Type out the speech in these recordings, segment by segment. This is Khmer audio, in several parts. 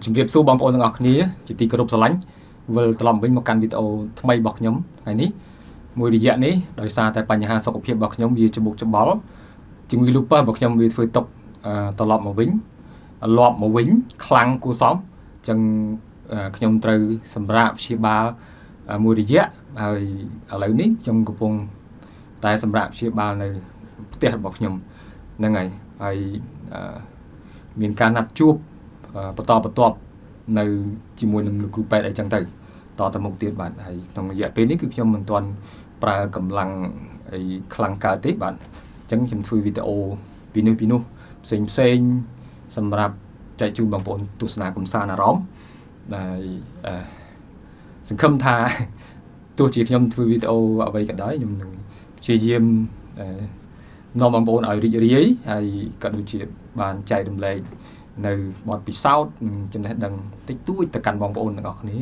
ជំរាបសួរបងប្អូនទាំងអស់គ្នាជាទីគោរពស្រឡាញ់វិលត្រឡប់វិញមកកាន់វីដេអូថ្មីរបស់ខ្ញុំថ្ងៃនេះមួយរយៈនេះដោយសារតែបញ្ហាសុខភាពរបស់ខ្ញុំវាច្បុកច្បល់ជំងឺ lupus របស់ខ្ញុំវាធ្វើຕົកត្រឡប់មកវិញខ្លាំងគួរសមអញ្ចឹងខ្ញុំត្រូវសម្រាប់ព្យាបាលមួយរយៈហើយឥឡូវនេះខ្ញុំកំពុងតែសម្រាប់ព្យាបាលនៅផ្ទះរបស់ខ្ញុំហ្នឹងហើយមានការណាត់ជួបបន្តបន្ទាប់នៅជាមួយនឹងលោកគ្រូពេទ្យអីចឹងទៅតទៅមុខទៀតបាទហើយក្នុងរយៈពេលនេះគឺខ្ញុំមិនទាន់ប្រើកម្លាំងអីខ្លាំងកើតទេបាទអញ្ចឹងខ្ញុំធ្វើវីដេអូពីនោះផ្សេងសម្រាប់ចែកជូនបងប្អូនទស្សនាកម្សាន្តអារម្មណ៍ដែលសង្ឃឹមថាទោះជាខ្ញុំធ្វើវីដេអូអ្វីក៏ដោយខ្ញុំនឹងព្យាយាមនាំបងប្អូនឲ្យរីករាយហើយក៏ដូចជាបានចែករំលែកនៅបទពិសោធន៍ចំណេះដឹងតិចតួចទៅកាន់បងប្អូនទាំងអស់គ្នា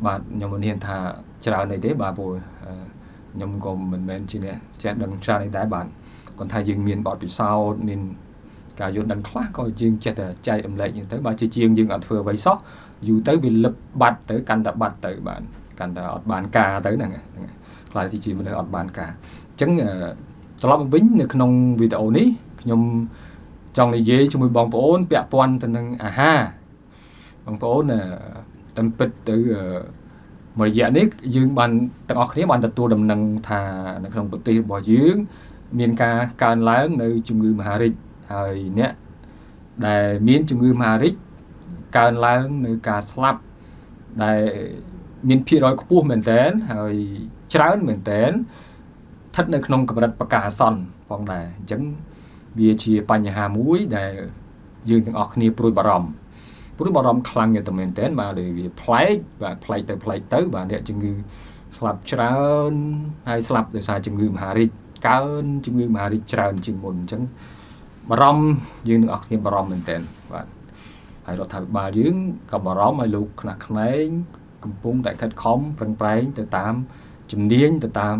បាទខ្ញុំមិនហ៊ានថាច្រើនអីទេបាទព្រោះខ្ញុំក៏មិនមែនជាអ្នកចេះដឹងច្រើនអីដែរបាទគាត់ថាយើងមានបទពិសោធន៍មានការយល់ដឹងខ្លះក៏យើងចេះតែចែករំលែកហ្នឹងទៅបើជាជាងយើងអត់ធ្វើអ្វីសោះយូរទៅវាលឹបបាត់ទៅកាន់តែបាត់ទៅបាទកាន់តែអត់បានការទៅហ្នឹងខ្លាចទីជាមនុស្សអត់បានការអញ្ចឹងត្រឡប់មកវិញនៅក្នុងវីដេអូនេះខ្ញុំចង់និយាយជាមួយបងប្អូនពាក់ព័ន្ធទៅនឹងអាហារបងប្អូនតាមពិតទៅមួយរយៈនេះយើងបានទាំងអស់គ្នាបានទទួលដំណឹងថានៅក្នុងប្រទេសរបស់យើងមានការកើនឡើងនៅជំងឺមហារីកហើយអ្នកដែលមានជំងឺមហារីកកើនឡើងនៅការស្លាប់ដែលមានភាគរយខ្ពស់មែនទែនហើយច្រើនមែនទែនស្ថិតនៅក្នុងកម្រិតប្រកាសអាសន្នផងដែរអញ្ចឹងវាជាបញ្ហាមួយដែលយើងទាំងអស់គ្នាព្រួយបារម្ភខ្លាំងទៅមែនទែនបាទវាប្លែកទៅបាទអ្នកជំងឺស្លាប់ច្រើនហើយស្លាប់ដោយសារជំងឺមហារីកកើនជំងឺមហារីកច្រើនជាងមុនអញ្ចឹងបារម្ភយើងទាំងអស់គ្នាបារម្ភមែនទែនបាទហើយរដ្ឋាភិបាលយើងក៏បារម្ភឲ្យលោកខ្នះខ្នែងកំពុងតែខិតខំប្រឹងប្រែងទៅតាមជំនាញទៅតាម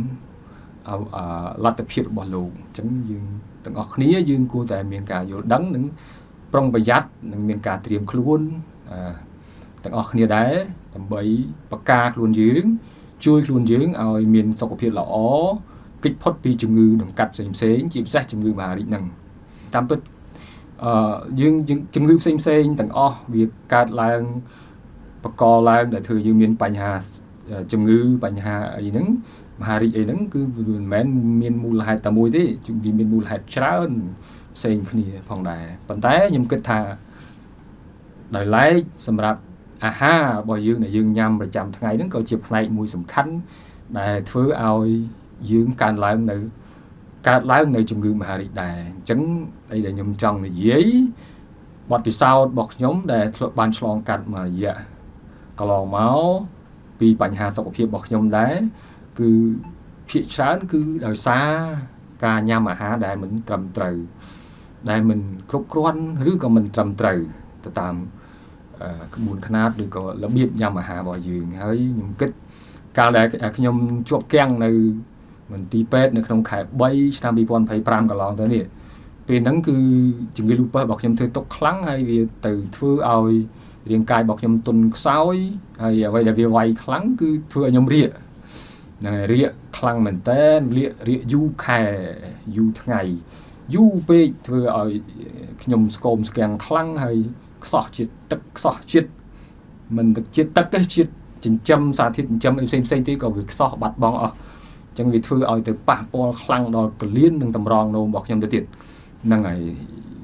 លទ្ធភាពរបស់លោកអញ្ចឹងយើងទាំងអស់គ្នាយើងគួរតែមានការយល់ដឹងនិងប្រុងប្រយ័ត្ននិងមានការត្រៀមខ្លួនទាំងអស់គ្នាដែរដើម្បីបង្ការខ្លួនយើងជួយខ្លួនយើងឲ្យមានសុខភាពល្អគេចផុតពីជំងឺដំកាត់ផ្សេងជាពិសេសជំងឺមហារីកហ្នឹងតាមពិតយើងជំងឺផ្សេងទាំងអស់វាកើតឡើងបង្កឡើងដែលធ្វើយើងមានបញ្ហាជំងឺបញ្ហាអីហ្នឹងមហារីកអីហ្នឹងគឺមិនមែនមានមូលហេតុតែមួយទេវាមានមូលហេតុច្រើនផ្សេងគ្នាផងដែរប៉ុន្តែខ្ញុំគិតថាដោយឡែកសម្រាប់អាហាររបស់យើងដែលយើងញ៉ាំប្រចាំថ្ងៃហ្នឹងក៏ជាផ្នែកមួយសំខាន់ដែលធ្វើឲ្យយើងកើនឡើងនៅជំងឺមហារីកដែរអញ្ចឹងអីដែលខ្ញុំចង់និយាយបទពិសោធន៍របស់ខ្ញុំដែលធ្លាប់បានឆ្លងកាត់មួយរយៈកន្លងមកពីបញ្ហាសុខភាពរបស់ខ្ញុំដែរគឺភាគច្រើនគឺដោយសារការញ៉ាំអាហារដែលមិនត្រឹមត្រូវដែលមិនគ្រប់គ្រាន់ឬក៏មិនត្រឹមត្រូវទៅតាមក្បួនខ្នាតឬក៏របៀបញ៉ាំអាហាររបស់យើងហើយខ្ញុំគិតកាលដែលខ្ញុំជាប់គាំងនៅមន្ទីរពេទ្យនៅក្នុងខែ3ឆ្នាំ2025កន្លងទៅនេះពេលហ្នឹងគឺជំងឺ lupus របស់ខ្ញុំធ្វើຕົកខ្លាំងហើយវាទៅធ្វើឲ្យរាងកាយរបស់ខ្ញុំទន់ខ្សោយហើយអ្វីដែលវាវាយខ្លាំងគឺធ្វើឲ្យខ្ញុំរាកហ្នឹងហើយរាកខ្លាំងមែនតើរាកយូរខែយូរថ្ងៃយូរពេកធ្វើឲ្យខ្ញុំស្គមស្គាំងខ្លាំងហើយខ្សោះជាតិទឹកខ្សោះជាតិមិនទឹកជាតិទឹកទេជាតិចិញ្ចឹមសារធាតុចិញ្ចឹមអីផ្សេងទៀតក៏វាខ្សោះបាត់បង់អស់អញ្ចឹងវាធ្វើឲ្យទៅប៉ះពាល់ខ្លាំងដល់កលៀននិងតម្រងនោមរបស់ខ្ញុំទៅទៀតហ្នឹងហើយ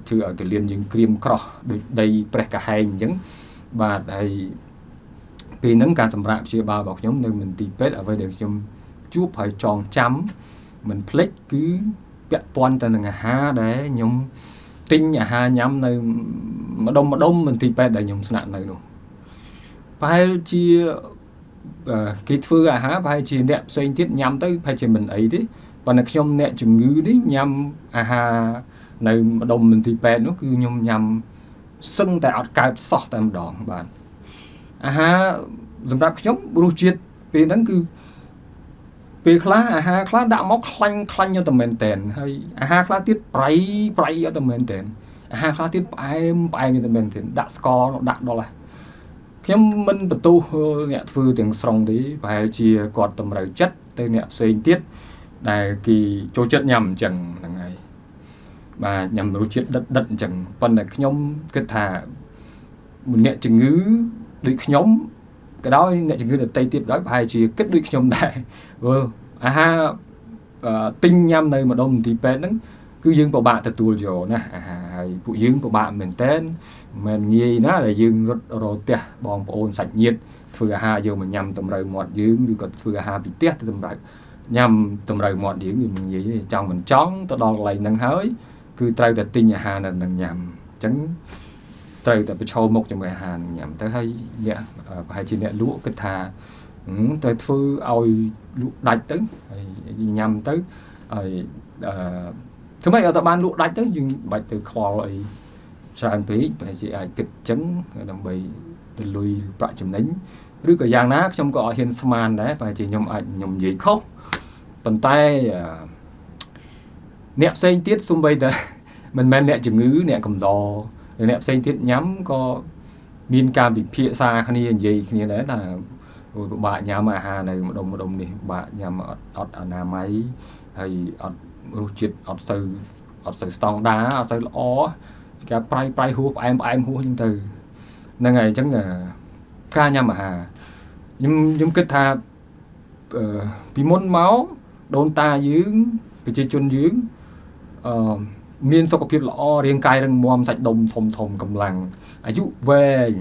ធ្វើឲ្យកលៀនយើងក្រៀមក្រោះដូចដីប្រេះកាហែងអញ្ចឹងបាទហើយពេលហ្នឹងការសម្រាប់ព្យាបាលរបស់ខ្ញុំនៅមន្ទីរពេទ្យអ្វីដែលខ្ញុំជួបហើយចងចាំមិនភ្លេចគឺពាក់ព័ន្ធទៅនឹងអាហារដែលខ្ញុំទិញអាហារញ៉ាំនៅម្ដុំមន្ទីរពេទ្យដែលខ្ញុំស្នាក់នៅនោះប្រហែលជាគេធ្វើអាហារប្រហែលជាអ្នកផ្សេងទៀតញ៉ាំទៅប្រហែលជាមិនអីទេប៉ុន្តែខ្ញុំអ្នកជំងឺនេះញ៉ាំអាហារនៅម្ដុំមន្ទីរពេទ្យនោះគឺខ្ញុំញ៉ាំសឹងតែអត់កើតសោះតែម្ដងបាទអាហារសម្រាប់ខ្ញុំរសជាតិពេលហ្នឹងគឺពេលខ្លះអាហារខ្លះដាក់មកខ្លាញ់ទៅមែនតែនហើយអាហារខ្លះទៀតប្រៃទៅមែនតែន ហាខ្លះទៀតផ្អែមមានតែមែនទៀតដាក់ស្ករដាក់ដល់ហើយខ្ញុំមិនបន្ទោសអ្នកធ្វើទាំងស្រុងទេប្រហែលជាគាត់តម្រូវចិត្តទៅអ្នកផ្សេងទៀតដែលគេចូលចិត្តញ៉ាំអញ្ចឹងហ្នឹងហើយបាទញ៉ាំរសជាតិដិតអញ្ចឹងប៉ុន្តែខ្ញុំគិតថាអ្នកជំងឺដូចខ្ញុំក៏ដោយអ្នកជំងឺដទៃទៀតដោយប្រហែលជាគិតដូចខ្ញុំដែរព្រោះអាហារទិញញ៉ាំនៅម្ដុំមន្ទីរពេទ្យហ្នឹងគឺយើងពិបាកទទួលយកណាអាហារហើយពួកយើងពិបាកមែនតើមិនងាយណាដែលយើងរត់រទះបងប្អូនសាច់ញាតិធ្វើអាហារយកមកញ៉ាំតម្រូវមាត់យើងឬក៏ធ្វើអាហារពីផ្ទះទៅតម្រូវញ៉ាំតម្រូវមាត់យើងវាមិនងាយទេចង់មិនចង់ទៅដល់កន្លែងហ្នឹងហើយគឺត្រូវតែទិញអាហារនៅនឹងញ៉ាំអញ្ចឹងត្រូវតែប្រឈមមុខជាមួយអាហារនឹងញ៉ាំទៅហើយអ្នកប្រហែលជាអ្នកលក់គិតថាទៅធ្វើឲ្យលក់ដាច់ទៅហើយញ៉ាំទៅហើយធ្វើម៉េចឲ្យតបានលក់ដាច់ទៅយើងបាច់ទៅខ្វល់អីច្រើនពេកប្រហែលជាអាចគិតចឹងដើម្បីទៅលុយប្រាក់ចំណេញឬក៏យ៉ាងណាខ្ញុំក៏អត់ហ៊ានស្មានដែរប្រហែលជាខ្ញុំនិយាយខុសប៉ុន្តែអ្នកផ្សេងទៀតសូម្បីតែមិនមែនអ្នកជំងឺអ្នកកំដរអ្នកផ្សេងទៀតញ៉ាំក៏មានការពិភាក្សាគ្នានិយាយគ្នាដែរថាពិបាកញ៉ាំអាហារនៅម្ដុំនេះពិបាកញ៉ាំអត់អនាម័យហើយអត់រសជាតិអត់សូវស្តង់ដាអត់សូវល្អគេប្រៃហួសផ្អែមហួសអញ្ចឹងទៅហ្នឹងហើយអញ្ចឹងការញ៉ាំអាហារខ្ញុំគិតថាពីមុនមកដូនតាយើងប្រជាជនយើងមានសុខភាពល្អរាងកាយរឹងមាំសាច់ដុំធំកម្លាំងអាយុវែង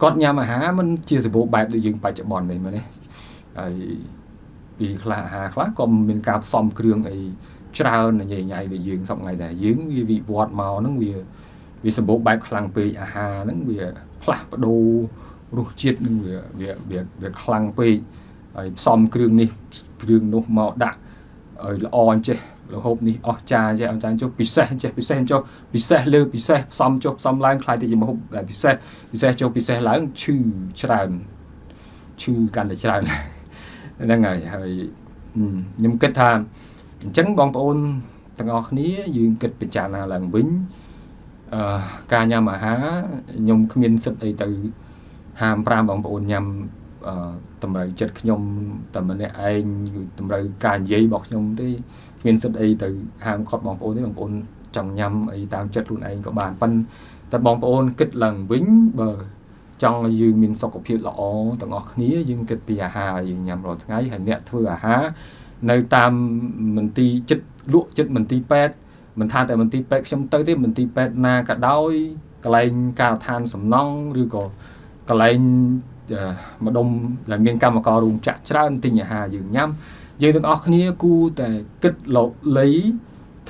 គាត់ញ៉ាំអាហារមិនជាសម្បូរបែបដូចយើងបច្ចុប្បន្ននេះមែនទេហើយពីខ្លះអាហារខ្លះក៏មានការផ្សំគ្រឿងអីច្រើនញ៉ៃដូចយើងសពថ្ងៃដែរយើងវាវិវត្តមកហ្នឹងវាសម្បូរបែបខ្លាំងពេកអាហារហ្នឹងវាផ្លាស់ប្ដូររសជាតិនឹងវាខ្លាំងពេកហើយផ្សំគ្រឿងនេះគ្រឿងនោះមកដាក់ឲ្យល្អអញ្ចេះរហូតនេះអស់ចាចេះអញ្ចឹងចុះពិសេសចេះពិសេសចុះពិសេសលើពិសេសផ្សំចុះផ្សំឡើងខ្លាយទៅជាម្ហូបដែលពិសេសចុះពិសេសឡើងឈឺច្រើនឈឺកាន់តែច្រើនហ្នឹងហើយខ្ញុំគិតថាអញ្ចឹងបងប្អូនទាំងអស់គ្នាយើងគិតពិចារណាឡើងវិញការញ៉ាំអាហារខ្ញុំគ្មានសិទ្ធអីទៅហាម5បងប្អូនញ៉ាំតម្រូវចិត្តខ្ញុំតែម្នាក់ឯងតម្រូវការនិយាយរបស់ខ្ញុំទេគ្មានសិទ្ធអីទៅហាមឃាត់បងប្អូនទេបងប្អូនចង់ញ៉ាំអីតាមចិត្តខ្លួនឯងក៏បានប៉ុន្តែបងប្អូនគិតឡើងវិញបើចង់ឲ្យយើងមានសុខភាពល្អទាំងអស់គ្នាយើងគិតពីអាហារយើងញ៉ាំរាល់ថ្ងៃហើយអ្នកធ្វើអាហារនៅតាមមន្ទីរចិត្តមន្ទីរពេទ្យមិនថាតែមន្ទីរពេទ្យខ្ញុំទៅទេមន្ទីរពេទ្យណាក៏ដោយកន្លែងការដ្ឋានសំណង់ឬក៏កន្លែងម្ដុំដែលមានកម្មកររោងចក្រច្រើនទិញអាហារយើងញ៉ាំយើងទាំងអស់គ្នាគួរតែគិតលោកលៃ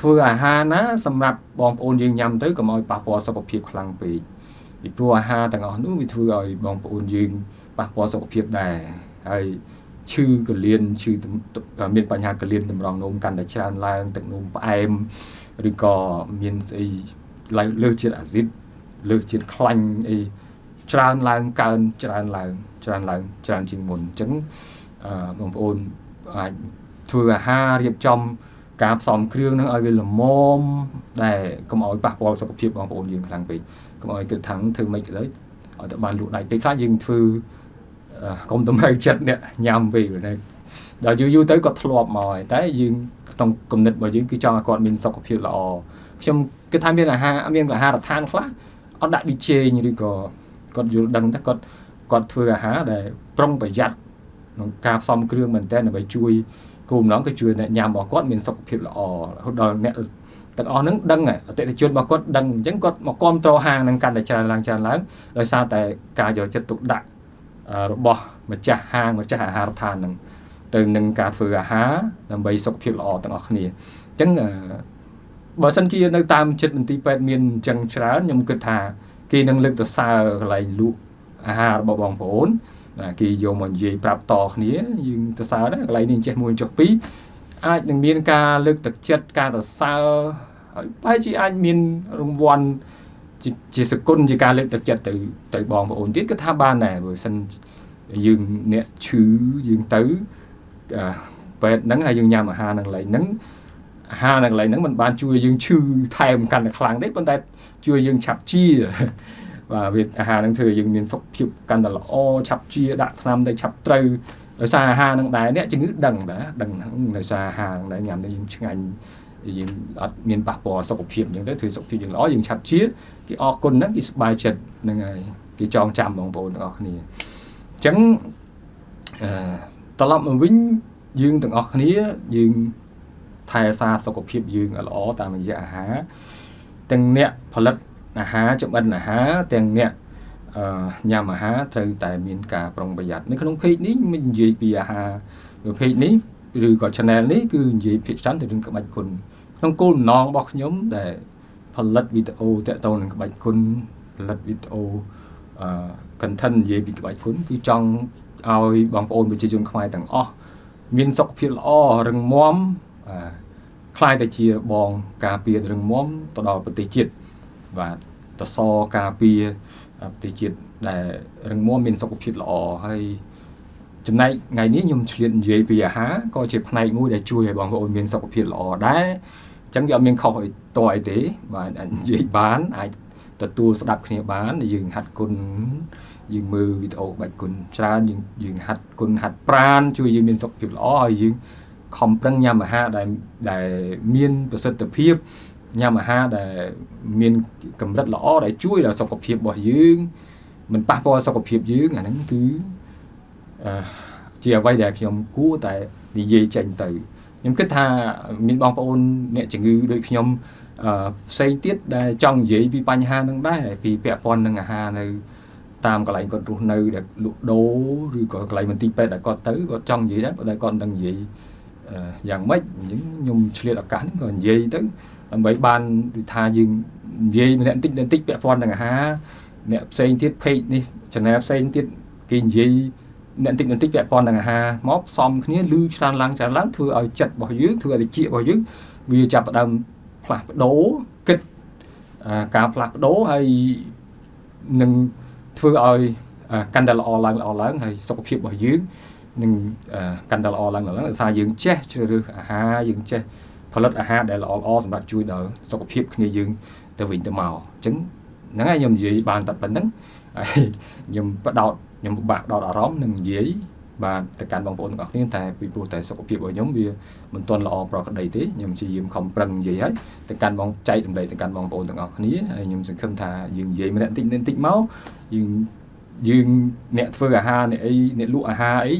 ធ្វើអាហារណាសម្រាប់បងប្អូនយើងញ៉ាំទៅកុំឲ្យប៉ះពាល់សុខភាពខ្លាំងពេកពីព្រោះអាហារទាំងអស់នោះវាធ្វើឲ្យបងប្អូនយើងប៉ះពាល់សុខភាពដែរហើយឈឺកលៀនមានបញ្ហាកលៀនតម្រង់នោមកាន់តែច្រើនឡើងទឹកនោមផ្អែមឬក៏មានស្អីលើសជាតិអាស៊ីតលើសជាតិខ្លាញ់អីច្រើនឡើងកើនច្រើនជាងមុនអញ្ចឹងបងប្អូនអាចធ្វើអាហាររៀបចំការផ្សំគ្រឿងនឹងឲ្យវាល្មមដែលកុំឲ្យប៉ះពាល់សុខភាពបងប្អូនយើងខ្លាំងពេកកុំឲ្យគិតថាធ្វើម៉េចក៏ដោយឲ្យតែបានលក់ដាច់ពេកខ្លះយើងធ្វើកុំតម្រូវចិត្តអ្នកញ៉ាំពេកដល់យូរទៅគាត់ធ្លាប់មកហើយតែយើងក្នុងគំនិតរបស់យើងគឺចង់ឲ្យគាត់មានសុខភាពល្អខ្ញុំគិតថាមានអាហារដ្ឋានខ្លះអត់ដាក់ប៊ីចេងឬក៏គាត់យល់ដឹងតែគាត់ធ្វើអាហារដែលប្រុងប្រយ័ត្នក្នុងការផ្សំគ្រឿងមែនតើដើម្បីជួយគោលបំណងគឺជួយអ្នកញ៉ាំរបស់គាត់មានសុខភាពល្អរហូតដល់អ្នកទាំងអស់ហ្នឹងដឹងអតិថិជនរបស់គាត់ដឹងអញ្ចឹងគាត់មកគ្រប់គ្រងហាងហ្នឹងកាន់តែច្រើនឡើងដោយសារតែការយកចិត្តទុកដាក់របស់ម្ចាស់ហាងម្ចាស់អាហារដ្ឋានហ្នឹងទៅនឹងការធ្វើអាហារដើម្បីសុខភាពល្អទាំងអស់គ្នាអញ្ចឹងបើសិនជានៅតាមចិត្តមន្ទីរពេទ្យមានអញ្ចឹងច្រើនខ្ញុំគិតថាគេនឹងលើកទៅសើកន្លែងលក់អាហាររបស់បងប្អូនគេយកមកនិយាយប្រាប់តគ្នាយើងទៅសើដែរកន្លែងនេះចេះមួយចុះពីរអាចនឹងមានការលើកទឹកចិត្តការទៅសើហើយប្រហែលជាអាចមានរង្វាន់ជាសគុណជាការលើកទឹកចិត្តទៅបងប្អូនទៀតគឺថាបានដែរបើសិនយើងអ្នកឈឺយើងទៅពេទ្យហ្នឹងហើយយើងញ៉ាំអាហារនៅកន្លែងហ្នឹងអាហារនៅកន្លែងហ្នឹងមិនបានជួយយើងឈឺថែមកាន់តែខ្លាំងទេប៉ុន្តែ ជួយយើងឆាប់ជាបាទវាអាហារហ្នឹងធ្វើយើងមានសុខភាពកាន់តែល្អឆាប់ជាដាក់ថ្នាំទៅឆាប់ត្រូវដោយសារអាហារហ្នឹងដែរអ្នកជំងឺដឹងដែរដឹងដោយសារអាហារហ្នឹងដែរញ៉ាំទៅយើងឆ្ងាញ់យើងអត់មានប៉ះពាល់សុខភាពអញ្ចឹងទៅធ្វើសុខភាពយើងល្អយើងឆាប់ជាគេអរគុណហ្នឹងគេសប្បាយចិត្តហ្នឹងហើយគេចងចាំបងប្អូនទាំងអស់គ្នាអញ្ចឹងត្រឡប់មកវិញយើងទាំងអស់គ្នាយើងថែរក្សាសុខភាពយើងឲ្យល្អតាមរយៈអាហារទាំងអ្នកផលិតអាហារចម្អិនអាហារទាំងអ្នកញ៉ាំអាហារត្រូវតែមានការប្រុងប្រយ័ត្ននៅក្នុង page នេះមិននិយាយពីអាហារ page នេះឬក៏ channel នេះគឺនិយាយភាគច្រើនទៅនឹងក្បាច់គុណក្នុងគោលបំណងរបស់ខ្ញុំដែលផលិតវីដេអូតាក់ទងនឹងក្បាច់គុណផលិតវីដេអូcontent និយាយពីក្បាច់គុណគឺចង់ឲ្យបងប្អូនប្រជាជនខ្មែរទាំងអស់មានសុខភាពល្អរឹងមាំខ្លាយទៅជាបងការពាររឹងមាំទៅដល់ប្រទេសជាតិបាទតសការពារប្រទេសជាតិដែលរឹងមាំមានសុខភាពល្អហើយចំណែកថ្ងៃនេះខ្ញុំឆ្លៀតនិយាយពីអាហារក៏ជាផ្នែកមួយដែលជួយឲ្យបងប្អូនមានសុខភាពល្អដែរអញ្ចឹងវាអត់មានខុសអីតអីទេបាទអាចនិយាយបានអាចទទួលស្ដាប់គ្នាបានយើងហាត់គុណយើងមើលវីដេអូបាច់គុណច្រើនយើងហាត់គុណហាត់ប្រាណជួយយើងមានសុខភាពល្អហើយយើងខំប្រឹងញ៉ាំអាហារដែលមានប្រសិទ្ធភាពញ៉ាំអាហារដែលមានកម្រិតល្អដែលជួយដល់សុខភាពរបស់យើងមិនប៉ះពាល់សុខភាពយើងអាហ្នឹងគឺជាអ្វីដែលខ្ញុំគួរតែនិយាយចេញទៅខ្ញុំគិតថាមានបងប្អូនអ្នកជំងឺដូចខ្ញុំផ្សេងទៀតដែលចង់និយាយពីបញ្ហាហ្នឹងដែរពីពាក់ព័ន្ធនឹងអាហារនៅតាមកន្លែងគាត់រស់នៅដែលលក់ដូរឬក៏កន្លែងមន្ទីរពេទ្យដែលគាត់ទៅគាត់ចង់និយាយដែរប៉ុន្តែគាត់មិនដឹងនិយាយយ៉ាងម៉េចអញ្ចឹងខ្ញុំឆ្លៀតឱកាសហ្នឹងក៏និយាយទៅដើម្បីបានថាយើងនិយាយម្នាក់បន្តិចពាក់ព័ន្ធនឹងអាហារអ្នកផ្សេងទៀត page នេះ channel ផ្សេងទៀតគេនិយាយអ្នកបន្តិចពាក់ព័ន្ធនឹងអាហារមកផ្សំគ្នាលឺច្រើនឡើងធ្វើឲ្យចិត្តរបស់យើងធ្វើឲ្យតិចរបស់យើងវាចាប់ផ្ដើមផ្លាស់ប្ដូរគិតការផ្លាស់ប្ដូរហើយនឹងធ្វើឲ្យកាន់តែល្អឡើងហើយសុខភាពរបស់យើងនឹងកាន់តែល្អឡើងដោយសារយើងចេះជ្រើសរើសអាហារយើងចេះផលិតអាហារដែលល្អសម្រាប់ជួយដល់សុខភាពគ្នាយើងទៅវិញទៅមកអញ្ចឹងហ្នឹងហើយខ្ញុំនិយាយបានតែប៉ុណ្្នឹងហើយខ្ញុំពិបាកដោតអារម្មណ៍នឹងនិយាយបាទទៅកាន់បងប្អូនទាំងអស់គ្នាតែពីព្រោះតែសុខភាពរបស់ខ្ញុំវាមិនទាន់ល្អប្រក្រតីទេខ្ញុំព្យាយាមខំប្រឹងនិយាយហើយទៅកាន់បងចែករំលែកទៅកាន់បងប្អូនទាំងអស់គ្នាហើយខ្ញុំសង្ឃឹមថាយើងនិយាយម្នាក់តិចមកយើងអ្នកធ្វើអាហារអ្នកអីអ្នកលក់អាហារអី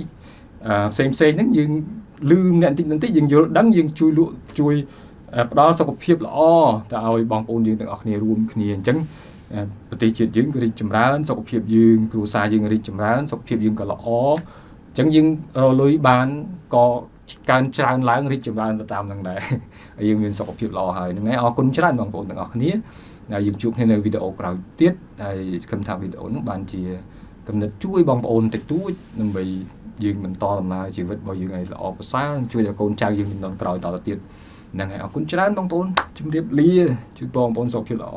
ផ្សេងហ្នឹងយើងលឺម្នាក់តិចយើងយល់ដឹងយើងជួយផ្ដល់សុខភាពល្អទៅឲ្យបងប្អូនយើងទាំងអស់គ្នារួមគ្នាអញ្ចឹងប្រទេសជាតិយើងក៏រីកចម្រើនសុខភាពយើងគ្រួសារយើងរីកចម្រើនសុខភាពយើងក៏ល្អអញ្ចឹងយើងរលុយបានក៏កើនច្រើនឡើងរីកចម្រើនទៅតាមនឹងដែរហើយយើងមានសុខភាពល្អហើយហ្នឹងហើយអរគុណច្រើនបងប្អូនទាំងអស់គ្នាហើយយើងជួបគ្នានៅវីដេអូក្រោយទៀតហើយសង្ឃឹមថាវីដេអូនេះបានជាកំណត់ជួយបងប្អូនតិចតួចដើម្បីយើងបន្តដំណើរជីវិតរបស់យើងឲ្យល្អប្រសើរជួយឲ្យកូនចៅយើងជំនាន់ក្រោយតទៅទៀតហ្នឹងហើយអរគុណច្រើនបងប្អូនជម្រាបលាជួយបងប្អូនសុខភាពល្អ